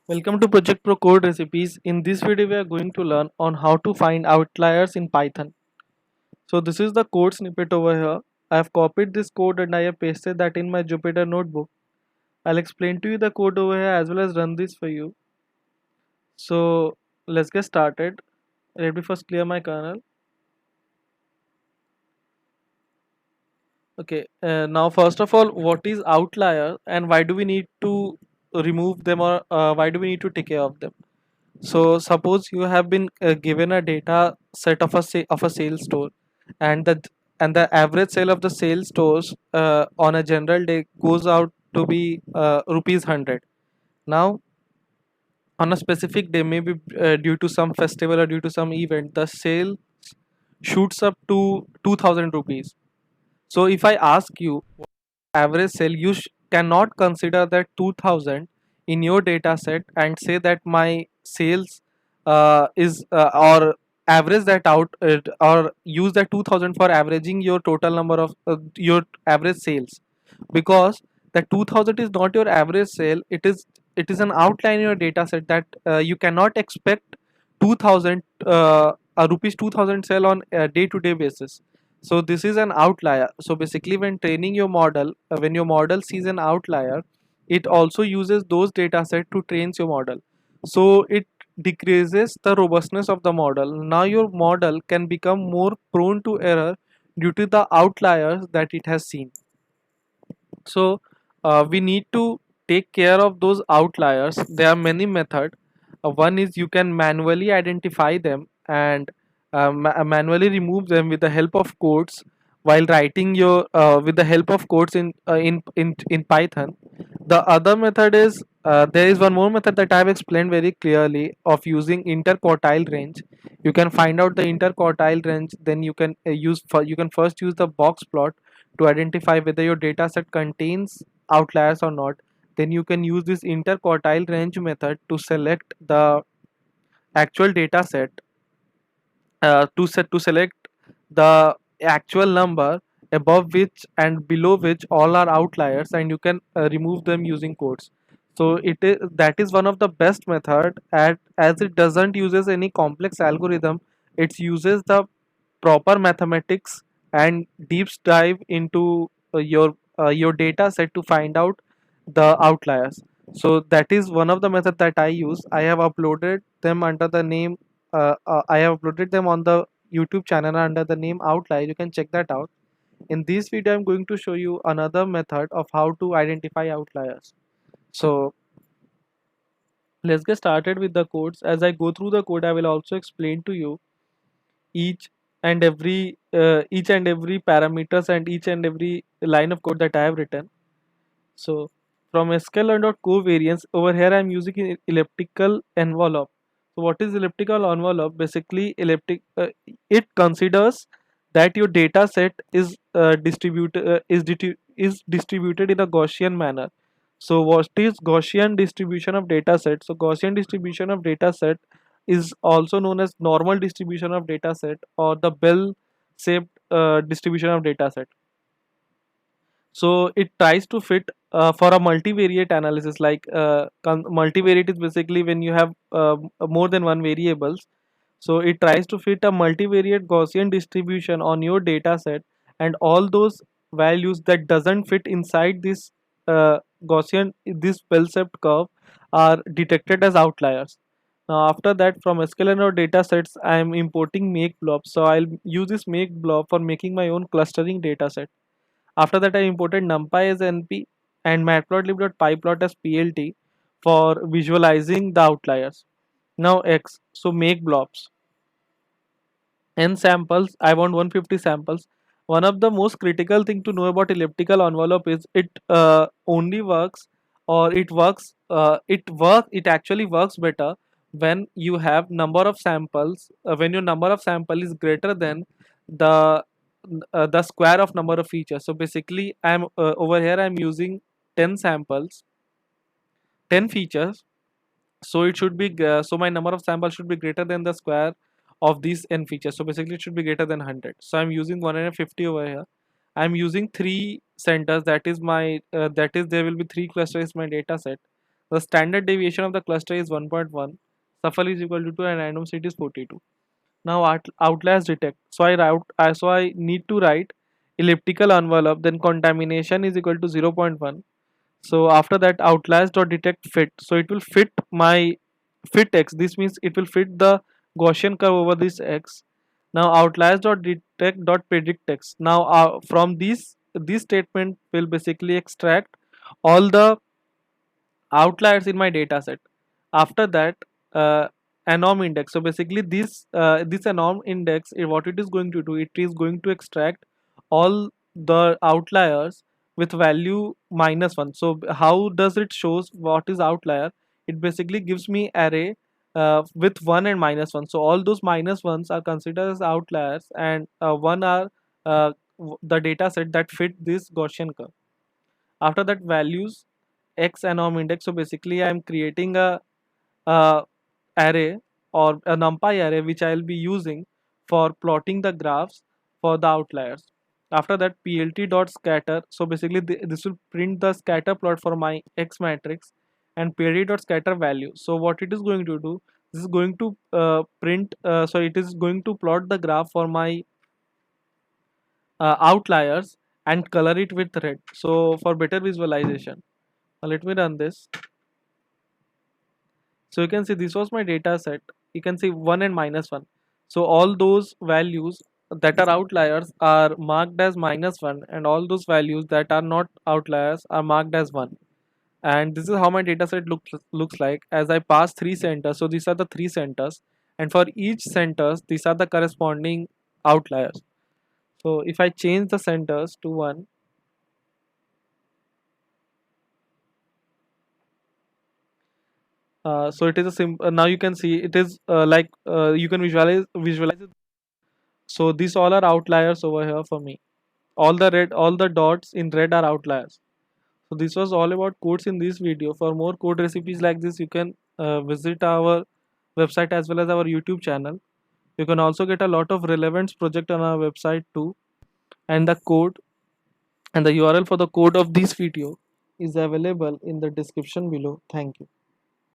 Welcome to Project Pro Code Recipes. In this video, we are going to learn on how to find outliers in Python. So this is the code snippet over here. I have copied this code and I have pasted that in my Jupyter notebook. I'll explain to you the code over here as well as run this for you. So let's get started. Let me first clear my kernel. Okay, now first of all, what is outlier and why do we need to remove them or why do we need to take care of them? So suppose you have been given a data set of a sales store, and the average sale of the sales stores on a general day goes out to be rupees 100. Now on a specific day, maybe due to some festival or due to some event, the sale shoots up to 2000 rupees. So if I ask you average sale, you cannot consider that 2000 in your data set and say that my sales is or average that out or use that 2000 for averaging your total number of your average sales, because that 2000 is not your average sale. It is an outline in your data set that you cannot expect 2000 a rupees 2000 sale on a day to day basis. So this is an outlier. So basically, when training your model, when your model sees an outlier, it also uses those data set to train your model. So it decreases the robustness of the model. Now your model can become more prone to error due to the outliers that it has seen. So we need to take care of those outliers. There are many methods. One is you can manually identify them and manually remove them with the help of codes while writing your with the help of codes in Python. The other method is there is one more method that I have explained very clearly of using interquartile range. You can find out the interquartile range, then you can you can first use the box plot to identify whether your data set contains outliers or not. Then you can use this interquartile range method to select the actual data set to select the actual number above which and below which all are outliers, and you can remove them using codes. So that is one of the best method as it doesn't uses any complex algorithm. It uses the proper mathematics and deep dive into your data set to find out the outliers. So that is one of the method that I use. I have uploaded them under the name I have uploaded them on the YouTube channel under the name outlier. You can check that out. In this video I'm going to show you another method of how to identify outliers. So let's get started with the codes. As I go through the code, I will also explain to you each and every parameters and each and every line of code that I have written. So from sklearn.covariance, over here I am using an elliptical envelope. So what is elliptical envelope? Basically, it considers that your data set is distributed in a Gaussian manner. So what is Gaussian distribution of data set? So Gaussian distribution of data set is also known as normal distribution of data set or the bell shaped distribution of data set. So it tries to fit for a multivariate analysis. Like multivariate is basically when you have more than one variables. So it tries to fit a multivariate Gaussian distribution on your data set, and all those values that doesn't fit inside this this bell-shaped curve are detected as outliers. Now after that, from sklearn or data sets, I am importing make blob. So I'll use this make blob for making my own clustering data set. After that, I imported NumPy as NP and matplotlib.pyplot as PLT for visualizing the outliers. Now X, so make blobs. N samples, I want 150 samples. One of the most critical thing to know about elliptical envelope is it only works, or it actually works better when you have number of samples, when your number of sample is greater than the the square of number of features. So basically I'm over here I'm using 10 samples, 10 features. So it should be so my number of samples should be greater than the square of these n features. So basically it should be greater than 100. So I'm using 150 over here. I'm using three centers. That is there will be three clusters in my data set. The standard deviation of the cluster is 1.1. Shuffle is equal to 2 and random seed is 42. Now outliers detect. So I need to write elliptical envelope, then contamination is equal to 0.1. So after that, outliers dot detect fit. So it will fit my fit x. This means it will fit the Gaussian curve over this x. Now outliers dot detect dot predict x. Now from this statement will basically extract all the outliers in my data set. After that, anorm index. So basically this anorm index, what it is going to do, it is going to extract all the outliers with value -1. So how does it shows what is outlier? It basically gives me array with 1 and -1. So all those -1s are considered as outliers, and 1 are the data set that fit this Gaussian curve. After that, values x and norm index. So basically I am creating a array or a numpy array which I will be using for plotting the graphs for the outliers. After that, plt dot scatter. So basically this will print the scatter plot for my x matrix, and plt dot scatter value. So what it is going to do, this is going to print so it is going to plot the graph for my outliers and color it with red, so for better visualization. Now let me run this. So you can see this was my data set. You can see 1 and -1. So all those values that are outliers are marked as -1, and all those values that are not outliers are marked as 1. And this is how my data set looks like as I pass three centers. So these are the three centers, and for each centers these are the corresponding outliers. So if I change the centers to 1, so it is a now you can see it is you can visualize it. So these all are outliers over here for me. All the dots in red are outliers. So this was all about codes in this video. For more code recipes like this, you can visit our website as well as our YouTube channel. You can also get a lot of relevance project on our website too. And the code and the URL for the code of this video is available in the description below. Thank you.